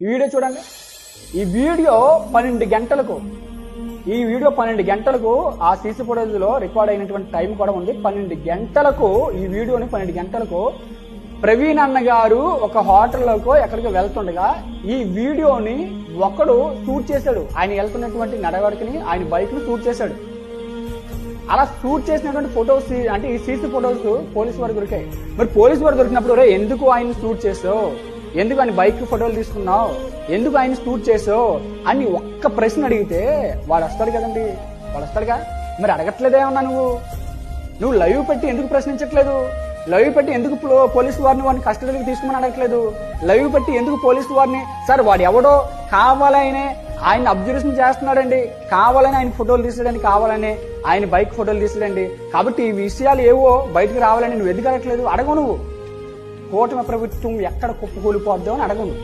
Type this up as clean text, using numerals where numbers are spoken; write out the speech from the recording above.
ఈ వీడియో చూడండి. ఈ వీడియో 12 గంటలకు ఆ సీసీ ఫుటేజ్ లో రికార్డ్ అయినటువంటి టైం కూడా ఉంది. 12 గంటలకు ఈ వీడియోని 12 గంటలకు ప్రవీణ్ అన్న గారు ఒక హోటల్లోకి ఎక్కడికి వెళ్తుండగా ఈ వీడియోని ఒకడు షూట్ చేశాడు. ఆయన వెళ్తున్నటువంటి నడవడికని, ఆయన బైక్ ను షూట్ చేశాడు. అలా షూట్ చేసినటువంటి ఫొటోస్, అంటే ఈ సీసీ ఫొటోస్ పోలీసు వారు దొరికాయి. మరి పోలీసు వారు దొరికినప్పుడు ఎందుకు ఆయన షూట్ చేసావు, ఎందుకు ఆయన బైక్ ఫోటోలు తీసుకున్నావు, ఎందుకు ఆయన షూట్ చేసావు అని ఒక్క ప్రశ్న అడిగితే వాడు వస్తాడు కదండి, వాడు వస్తాడుగా. మరి అడగట్లేదేమన్నా నువ్వు లైవ్ పెట్టి ఎందుకు ప్రశ్నించట్లేదు? లైవ్ పెట్టి ఎందుకు పోలీసు వారిని వాడిని కస్టడీకి తీసుకోమని అడగట్లేదు? లైవ్ పెట్టి ఎందుకు పోలీసు వారిని, సార్ వాడు ఎవడో కావాలనే ఆయన అబ్జర్వేషన్ చేస్తున్నాడండి, కావాలని ఆయన ఫోటోలు తీసాడండి, కావాలని ఆయన బైక్ ఫోటోలు తీసాడండి, కాబట్టి ఈ విషయాలు ఏవో బయటకు రావాలని నువ్వు ఎందుకు అడగట్లేదు? అడగవు. నువ్వు కూటమి ప్రభుత్వం ఎక్కడ కుప్పకూలిపోద్దావు అని అడగను.